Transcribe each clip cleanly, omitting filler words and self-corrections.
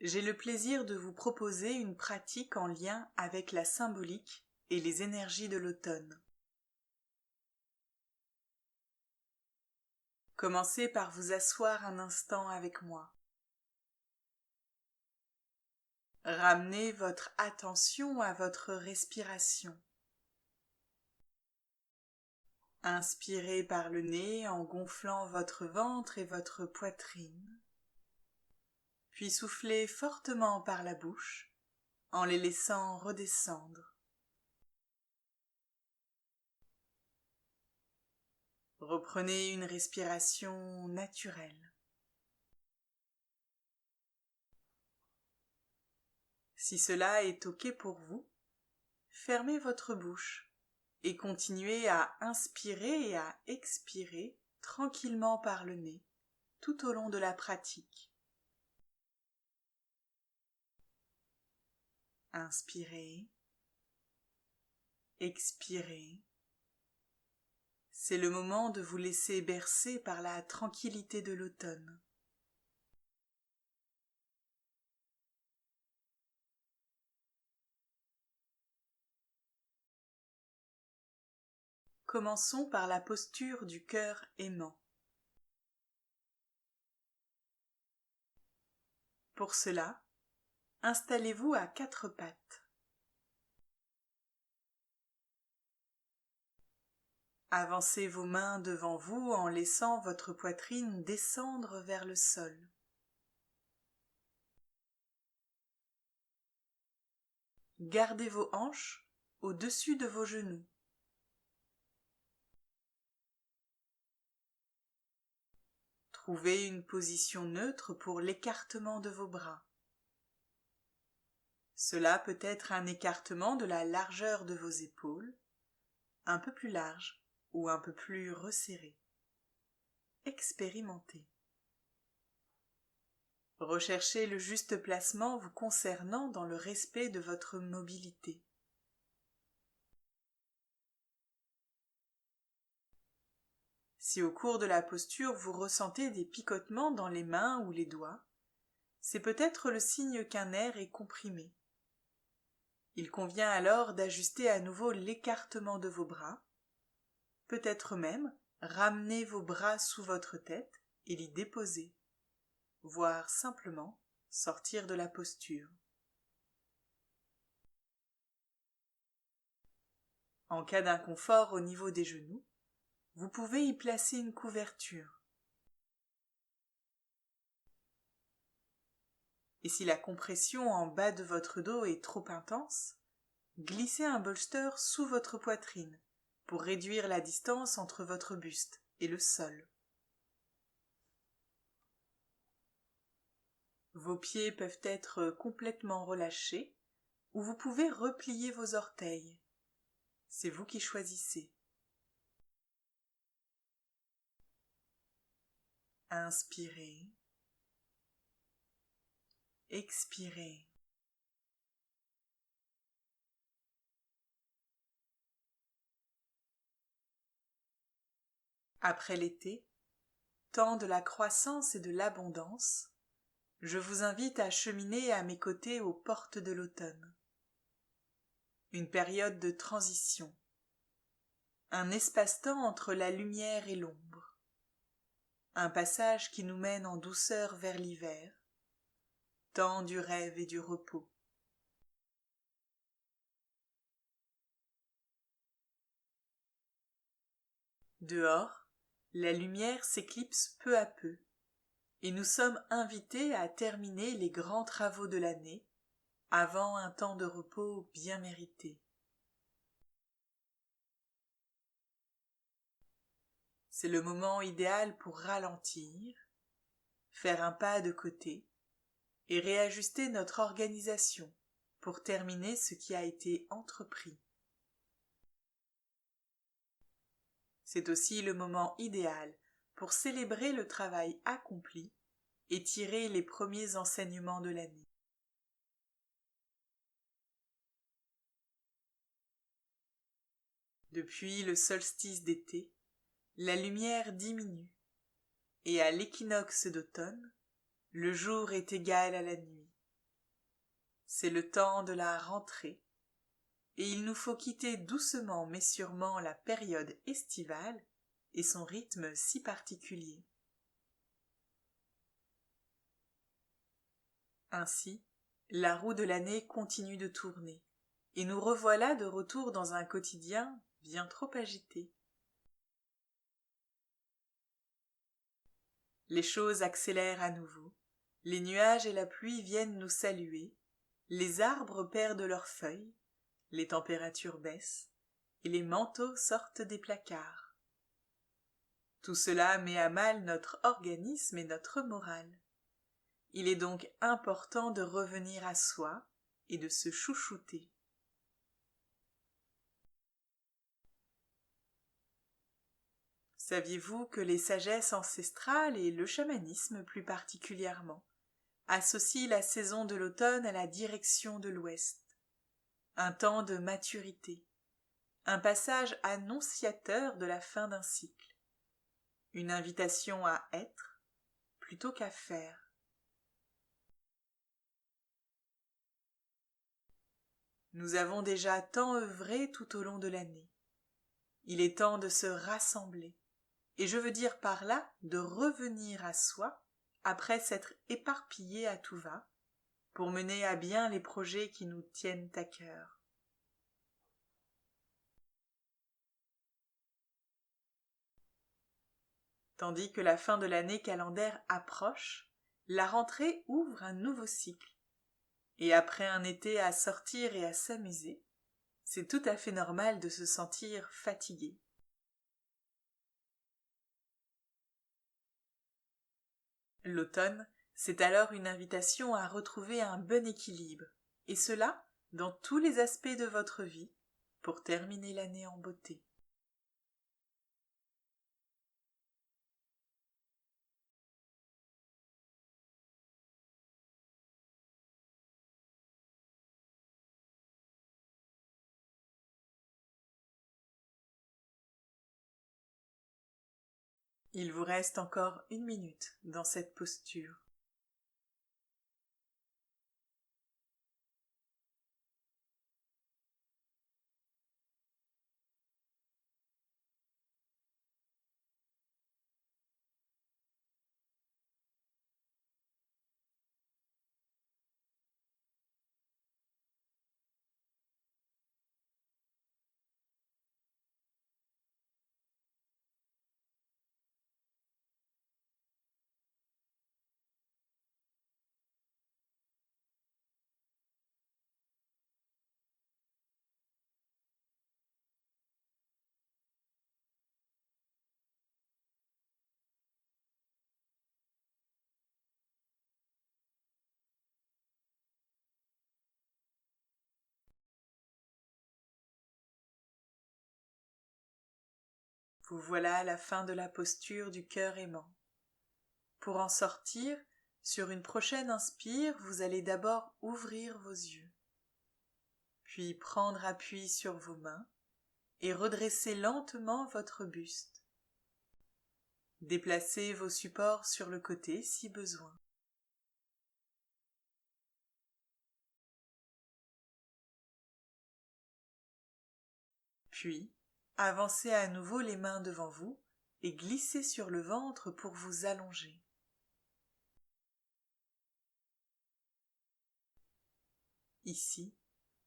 J'ai le plaisir de vous proposer une pratique en lien avec la symbolique et les énergies de l'automne. Commencez par vous asseoir un instant avec moi. Ramenez votre attention à votre respiration. Inspirez par le nez en gonflant votre ventre et votre poitrine. Puis soufflez fortement par la bouche en les laissant redescendre. Reprenez une respiration naturelle. Si cela est OK pour vous, fermez votre bouche et continuez à inspirer et à expirer tranquillement par le nez tout au long de la pratique. Inspirez, expirez. C'est le moment de vous laisser bercer par la tranquillité de l'automne. Commençons par la posture du cœur aimant. Pour cela, installez-vous à quatre pattes. Avancez vos mains devant vous en laissant votre poitrine descendre vers le sol. Gardez vos hanches au-dessus de vos genoux. Trouvez une position neutre pour l'écartement de vos bras. Cela peut être un écartement de la largeur de vos épaules, un peu plus large ou un peu plus resserré. Expérimentez. Recherchez le juste placement vous concernant dans le respect de votre mobilité. Si au cours de la posture vous ressentez des picotements dans les mains ou les doigts, c'est peut-être le signe qu'un nerf est comprimé. Il convient alors d'ajuster à nouveau l'écartement de vos bras, peut-être même ramener vos bras sous votre tête et l'y déposer, voire simplement sortir de la posture. En cas d'inconfort au niveau des genoux, vous pouvez y placer une couverture. Et si la compression en bas de votre dos est trop intense, glissez un bolster sous votre poitrine pour réduire la distance entre votre buste et le sol. Vos pieds peuvent être complètement relâchés ou vous pouvez replier vos orteils. C'est vous qui choisissez. Inspirez. Expirez. Après l'été, temps de la croissance et de l'abondance, je vous invite à cheminer à mes côtés aux portes de l'automne. Une période de transition, un espace-temps entre la lumière et l'ombre, un passage qui nous mène en douceur vers l'hiver, temps du rêve et du repos. Dehors, la lumière s'éclipse peu à peu, et nous sommes invités à terminer les grands travaux de l'année avant un temps de repos bien mérité. C'est le moment idéal pour ralentir, faire un pas de côté et réajuster notre organisation pour terminer ce qui a été entrepris. C'est aussi le moment idéal pour célébrer le travail accompli et tirer les premiers enseignements de l'année. Depuis le solstice d'été, la lumière diminue et à l'équinoxe d'automne, le jour est égal à la nuit. C'est le temps de la rentrée, et il nous faut quitter doucement mais sûrement la période estivale et son rythme si particulier. Ainsi, la roue de l'année continue de tourner, et nous revoilà de retour dans un quotidien bien trop agité. Les choses accélèrent à nouveau, les nuages et la pluie viennent nous saluer, les arbres perdent leurs feuilles, les températures baissent, et les manteaux sortent des placards. Tout cela met à mal notre organisme et notre morale. Il est donc important de revenir à soi et de se chouchouter. Saviez-vous que les sagesses ancestrales et le chamanisme plus particulièrement associent la saison de l'automne à la direction de l'ouest, un temps de maturité, un passage annonciateur de la fin d'un cycle, une invitation à être plutôt qu'à faire. Nous avons déjà tant œuvré tout au long de l'année. Il est temps de se rassembler, et je veux dire par là de revenir à soi après s'être éparpillé à tout va, pour mener à bien les projets qui nous tiennent à cœur. Tandis que la fin de l'année calendaire approche, la rentrée ouvre un nouveau cycle. Et après un été à sortir et à s'amuser, c'est tout à fait normal de se sentir fatigué. L'automne, c'est alors une invitation à retrouver un bon équilibre, et cela dans tous les aspects de votre vie, pour terminer l'année en beauté. Il vous reste encore 1 minute dans cette posture. Vous voilà à la fin de la posture du cœur aimant. Pour en sortir, sur une prochaine inspire, vous allez d'abord ouvrir vos yeux, puis prendre appui sur vos mains et redresser lentement votre buste. Déplacez vos supports sur le côté si besoin. Puis, avancez à nouveau les mains devant vous et glissez sur le ventre pour vous allonger. Ici,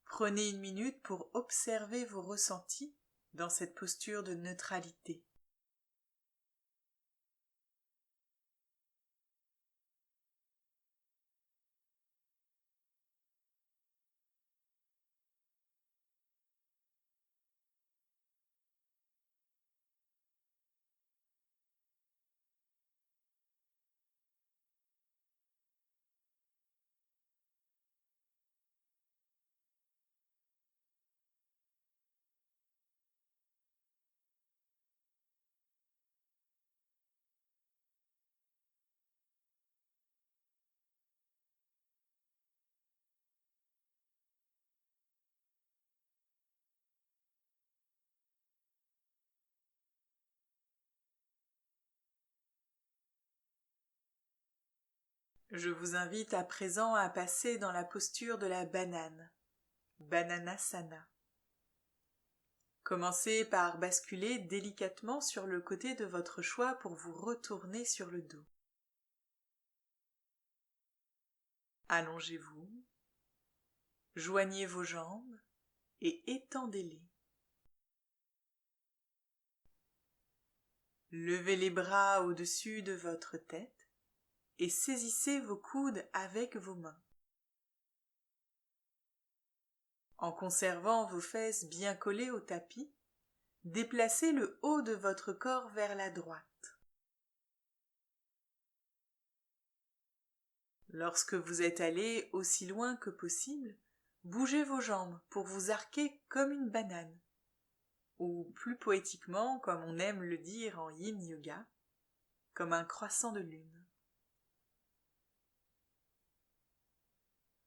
prenez 1 minute pour observer vos ressentis dans cette posture de neutralité. Je vous invite à présent à passer dans la posture de la banane, Bananasana. Commencez par basculer délicatement sur le côté de votre choix pour vous retourner sur le dos. Allongez-vous, joignez vos jambes et étendez-les. Levez les bras au-dessus de votre tête et saisissez vos coudes avec vos mains. En conservant vos fesses bien collées au tapis, déplacez le haut de votre corps vers la droite. Lorsque vous êtes allé aussi loin que possible, bougez vos jambes pour vous arquer comme une banane, ou plus poétiquement, comme on aime le dire en yin yoga, comme un croissant de lune.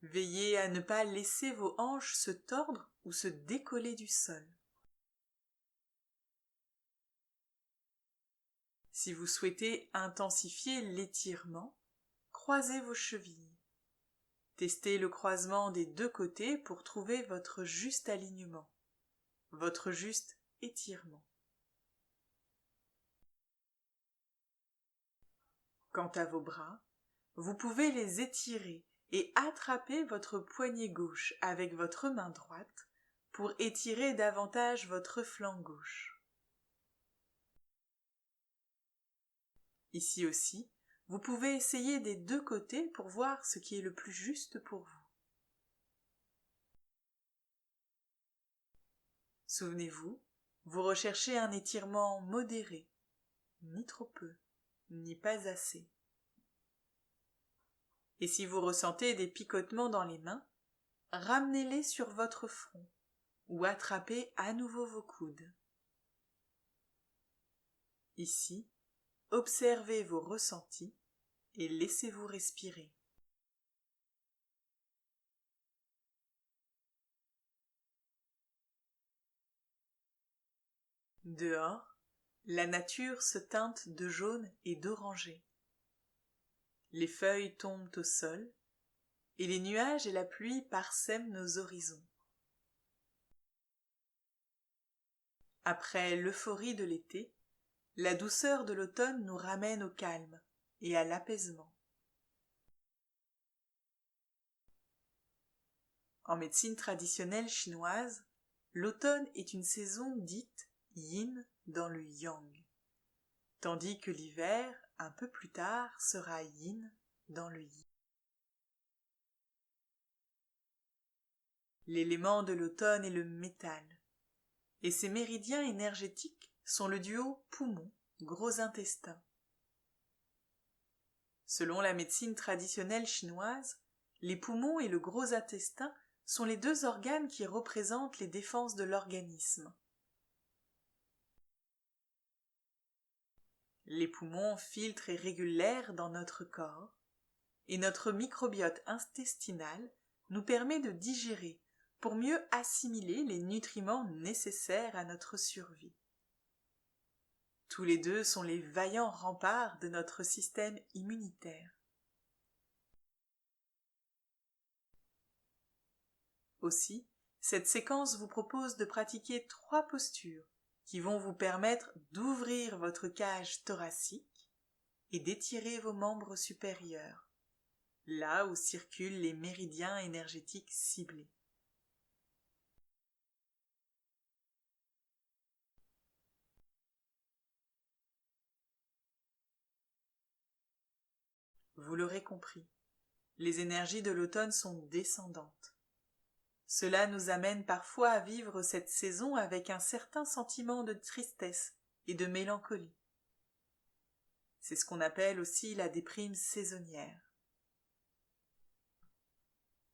Veillez à ne pas laisser vos hanches se tordre ou se décoller du sol. Si vous souhaitez intensifier l'étirement, croisez vos chevilles. Testez le croisement des deux côtés pour trouver votre juste alignement, votre juste étirement. Quant à vos bras, vous pouvez les étirer et attraper votre poignet gauche avec votre main droite pour étirer davantage votre flanc gauche. Ici aussi, vous pouvez essayer des deux côtés pour voir ce qui est le plus juste pour vous. Souvenez-vous, vous recherchez un étirement modéré, ni trop peu, ni pas assez. Et si vous ressentez des picotements dans les mains, ramenez-les sur votre front ou attrapez à nouveau vos coudes. Ici, observez vos ressentis et laissez-vous respirer. Dehors, la nature se teinte de jaune et d'orangé. Les feuilles tombent au sol et les nuages et la pluie parsèment nos horizons. Après l'euphorie de l'été, la douceur de l'automne nous ramène au calme et à l'apaisement. En médecine traditionnelle chinoise, l'automne est une saison dite yin dans le yang, tandis que l'hiver, un peu plus tard, sera yin dans le yi. L'élément de l'automne est le métal, et ses méridiens énergétiques sont le duo poumon-gros intestin. Selon la médecine traditionnelle chinoise, les poumons et le gros intestin sont les deux organes qui représentent les défenses de l'organisme. Les poumons filtrent et régulent l'air dans notre corps, et notre microbiote intestinal nous permet de digérer pour mieux assimiler les nutriments nécessaires à notre survie. Tous les deux sont les vaillants remparts de notre système immunitaire. Aussi, cette séquence vous propose de pratiquer 3 postures qui vont vous permettre d'ouvrir votre cage thoracique et d'étirer vos membres supérieurs, là où circulent les méridiens énergétiques ciblés. Vous l'aurez compris, les énergies de l'automne sont descendantes. Cela nous amène parfois à vivre cette saison avec un certain sentiment de tristesse et de mélancolie. C'est ce qu'on appelle aussi la déprime saisonnière.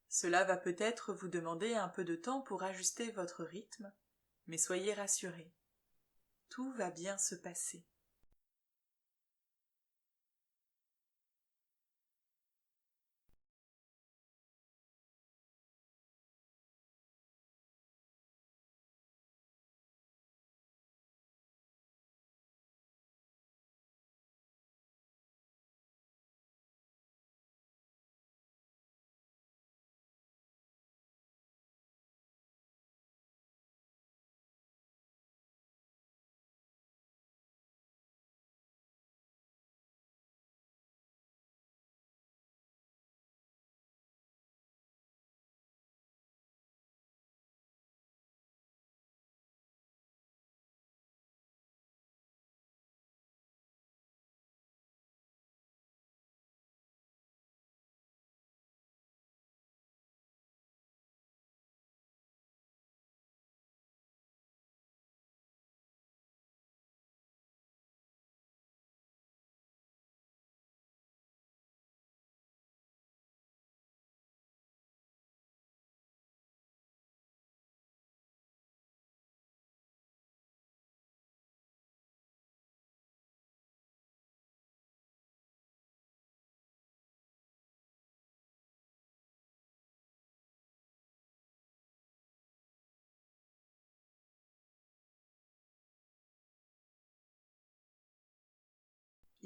Cela va peut-être vous demander un peu de temps pour ajuster votre rythme, mais soyez rassurés, tout va bien se passer.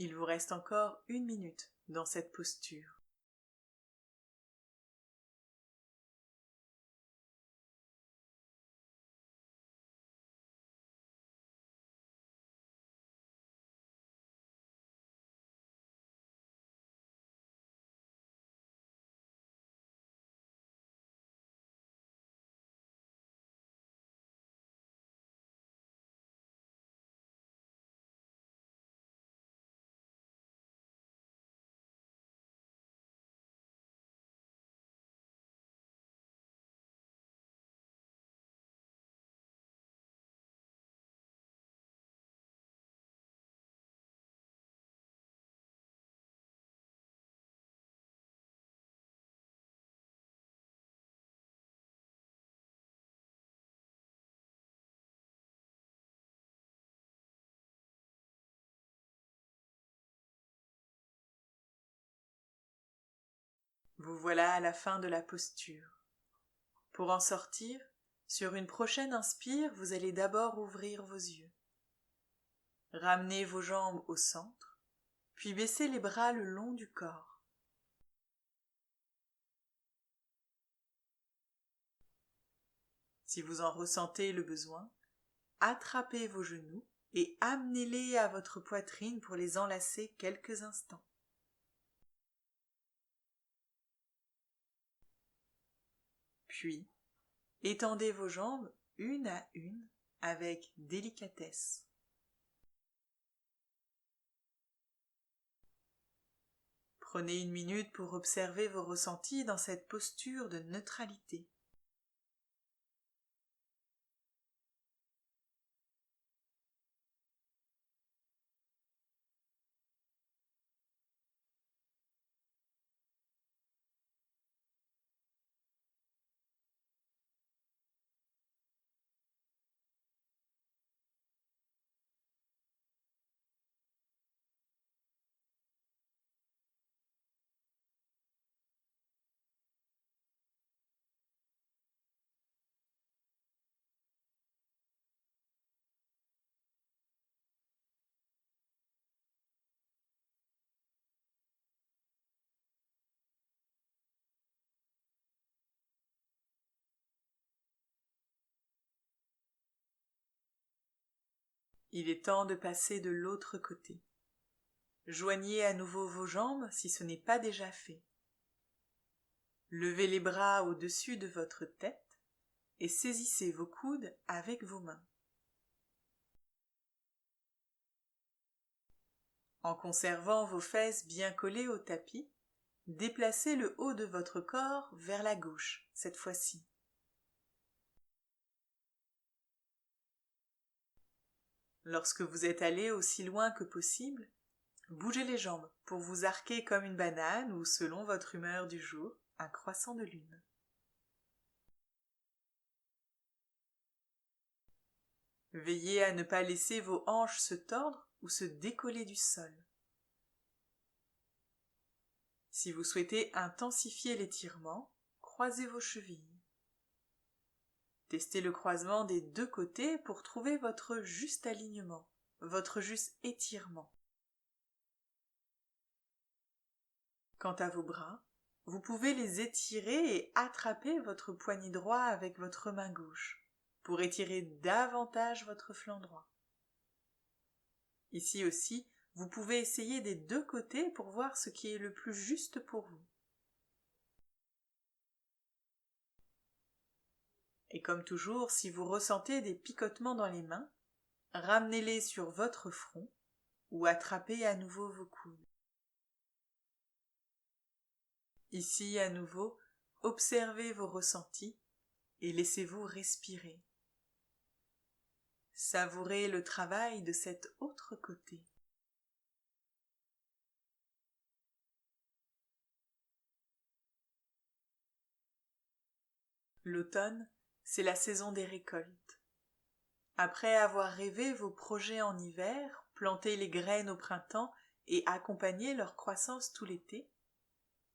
Il vous reste encore 1 minute dans cette posture. Vous voilà à la fin de la posture. Pour en sortir, sur une prochaine inspire, vous allez d'abord ouvrir vos yeux. Ramenez vos jambes au centre, puis baissez les bras le long du corps. Si vous en ressentez le besoin, attrapez vos genoux et amenez-les à votre poitrine pour les enlacer quelques instants. Puis, étendez vos jambes une à une avec délicatesse. Prenez 1 minute pour observer vos ressentis dans cette posture de neutralité. Il est temps de passer de l'autre côté. Joignez à nouveau vos jambes si ce n'est pas déjà fait. Levez les bras au-dessus de votre tête et saisissez vos coudes avec vos mains. En conservant vos fesses bien collées au tapis, déplacez le haut de votre corps vers la gauche cette fois-ci. Lorsque vous êtes allé aussi loin que possible, bougez les jambes pour vous arquer comme une banane ou, selon votre humeur du jour, un croissant de lune. Veillez à ne pas laisser vos hanches se tordre ou se décoller du sol. Si vous souhaitez intensifier l'étirement, croisez vos chevilles. Testez le croisement des 2 côtés pour trouver votre juste alignement, votre juste étirement. Quant à vos bras, vous pouvez les étirer et attraper votre poignet droit avec votre main gauche pour étirer davantage votre flanc droit. Ici aussi, vous pouvez essayer des 2 côtés pour voir ce qui est le plus juste pour vous. Et comme toujours, si vous ressentez des picotements dans les mains, ramenez-les sur votre front ou attrapez à nouveau vos coudes. Ici, à nouveau, observez vos ressentis et laissez-vous respirer. Savourez le travail de cet autre côté. L'automne, c'est la saison des récoltes. Après avoir rêvé vos projets en hiver, planté les graines au printemps et accompagné leur croissance tout l'été,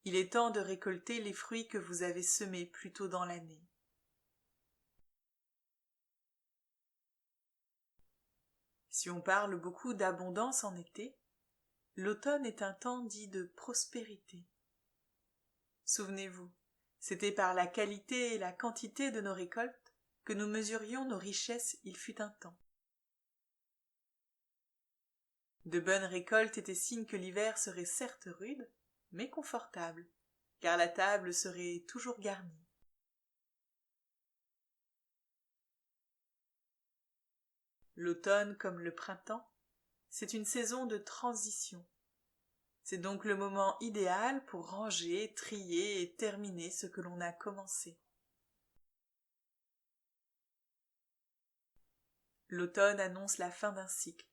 il est temps de récolter les fruits que vous avez semés plus tôt dans l'année. Si on parle beaucoup d'abondance en été, l'automne est un temps dit de prospérité. Souvenez-vous, c'était par la qualité et la quantité de nos récoltes que nous mesurions nos richesses il fut un temps. De bonnes récoltes étaient signe que l'hiver serait certes rude, mais confortable, car la table serait toujours garnie. L'automne, comme le printemps, c'est une saison de transition. C'est donc le moment idéal pour ranger, trier et terminer ce que l'on a commencé. L'automne annonce la fin d'un cycle.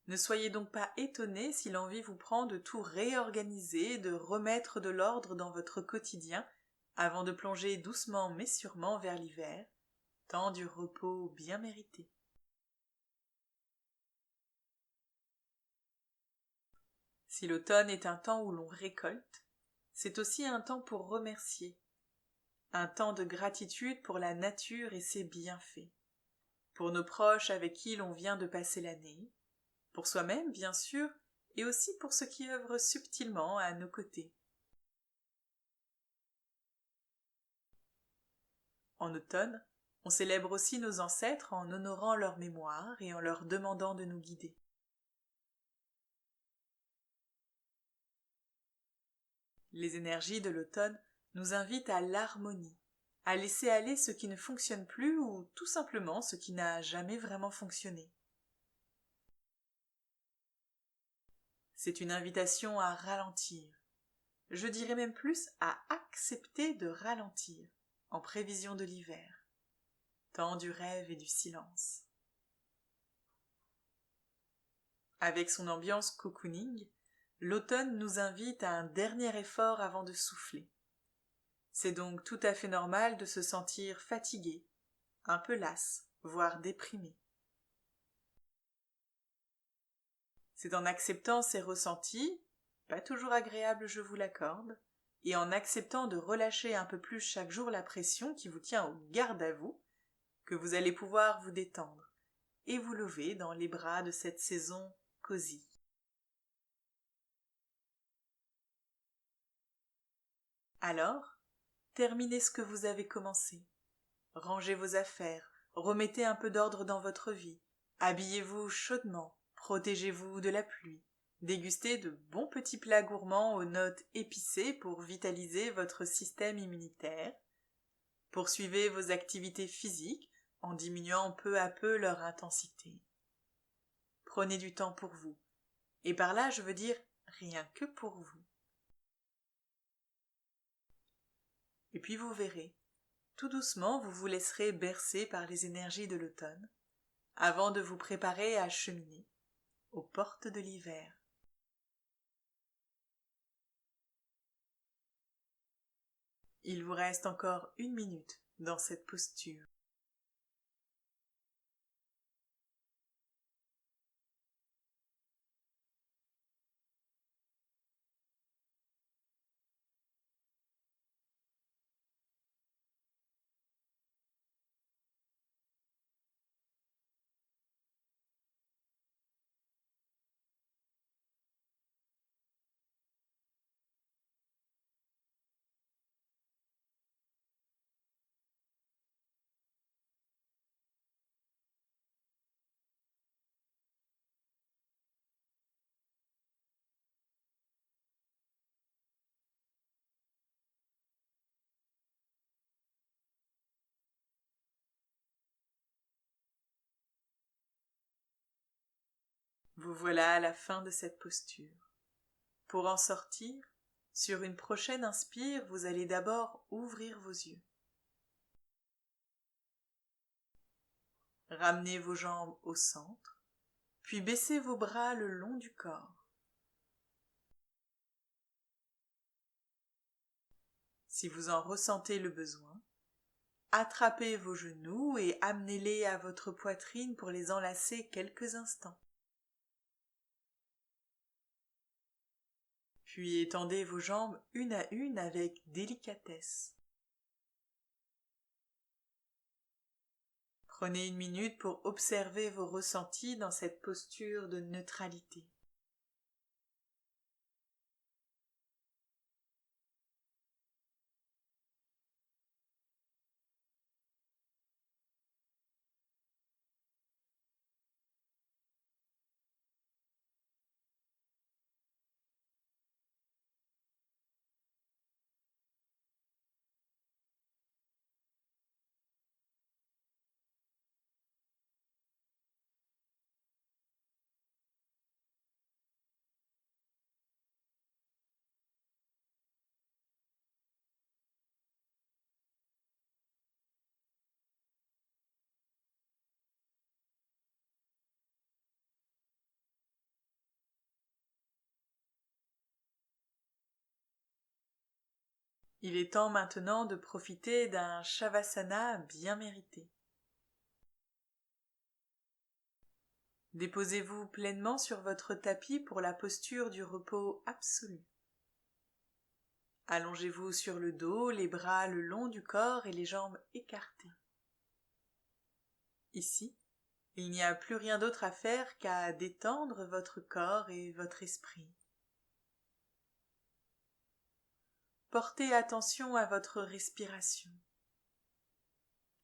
Ne soyez donc pas étonnés si l'envie vous prend de tout réorganiser, de remettre de l'ordre dans votre quotidien, avant de plonger doucement mais sûrement vers l'hiver, temps du repos bien mérité. Si l'automne est un temps où l'on récolte, c'est aussi un temps pour remercier, un temps de gratitude pour la nature et ses bienfaits, pour nos proches avec qui l'on vient de passer l'année, pour soi-même bien sûr, et aussi pour ceux qui œuvrent subtilement à nos côtés. En automne, on célèbre aussi nos ancêtres en honorant leur mémoire et en leur demandant de nous guider. Les énergies de l'automne nous invitent à l'harmonie, à laisser aller ce qui ne fonctionne plus ou tout simplement ce qui n'a jamais vraiment fonctionné. C'est une invitation à ralentir, je dirais même plus à accepter de ralentir, en prévision de l'hiver, temps du rêve et du silence. Avec son ambiance cocooning, l'automne nous invite à un dernier effort avant de souffler. C'est donc tout à fait normal de se sentir fatigué, un peu lasse, voire déprimé. C'est en acceptant ces ressentis, pas toujours agréables je vous l'accorde, et en acceptant de relâcher un peu plus chaque jour la pression qui vous tient au garde à vous, que vous allez pouvoir vous détendre et vous lever dans les bras de cette saison cosy. Alors, terminez ce que vous avez commencé. Rangez vos affaires, remettez un peu d'ordre dans votre vie, habillez-vous chaudement, protégez-vous de la pluie, dégustez de bons petits plats gourmands aux notes épicées pour vitaliser votre système immunitaire, poursuivez vos activités physiques en diminuant peu à peu leur intensité. Prenez du temps pour vous, et par là je veux dire rien que pour vous. Et puis vous verrez, tout doucement vous vous laisserez bercer par les énergies de l'automne, avant de vous préparer à cheminer aux portes de l'hiver. Il vous reste encore 1 minute dans cette posture. Vous voilà à la fin de cette posture. Pour en sortir, sur une prochaine inspire, vous allez d'abord ouvrir vos yeux. Ramenez vos jambes au centre, puis baissez vos bras le long du corps. Si vous en ressentez le besoin, attrapez vos genoux et amenez-les à votre poitrine pour les enlacer quelques instants. Puis étendez vos jambes une à une avec délicatesse. Prenez 1 minute pour observer vos ressentis dans cette posture de neutralité. Il est temps maintenant de profiter d'un Shavasana bien mérité. Déposez-vous pleinement sur votre tapis pour la posture du repos absolu. Allongez-vous sur le dos, les bras le long du corps et les jambes écartées. Ici, il n'y a plus rien d'autre à faire qu'à détendre votre corps et votre esprit. Portez attention à votre respiration.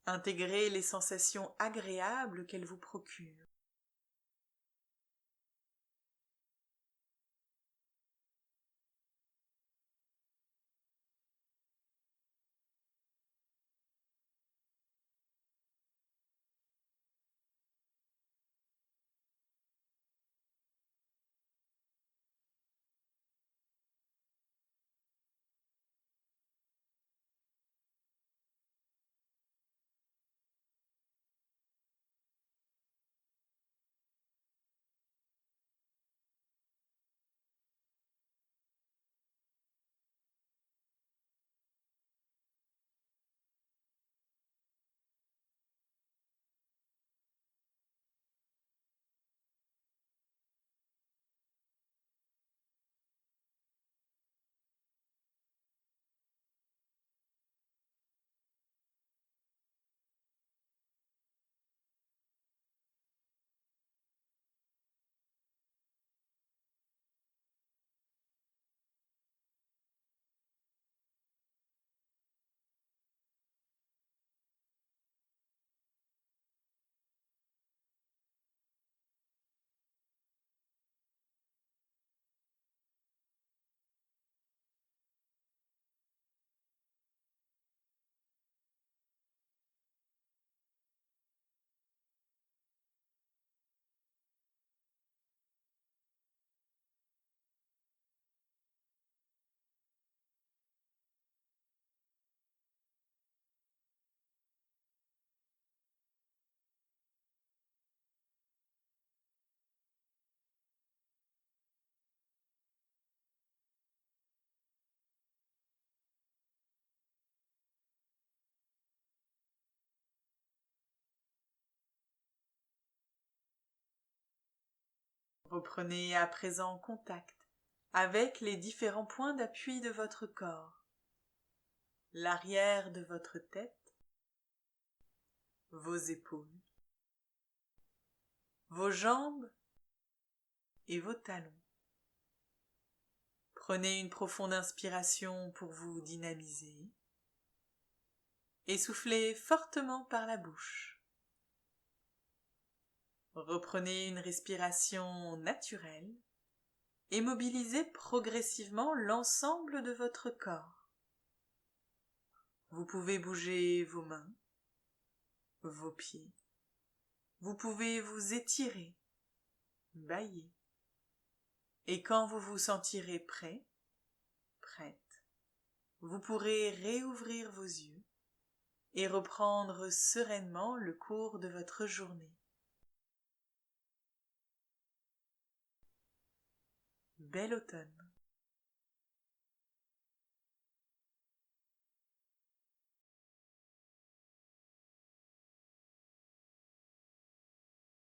Intégrez les sensations agréables qu'elle vous procure. Reprenez à présent contact avec les différents points d'appui de votre corps, l'arrière de votre tête, vos épaules, vos jambes et vos talons. Prenez une profonde inspiration pour vous dynamiser et soufflez fortement par la bouche. Reprenez une respiration naturelle et mobilisez progressivement l'ensemble de votre corps. Vous pouvez bouger vos mains, vos pieds. Vous pouvez vous étirer, bâiller. Et quand vous vous sentirez prêt, prête, vous pourrez réouvrir vos yeux et reprendre sereinement le cours de votre journée. Bel automne!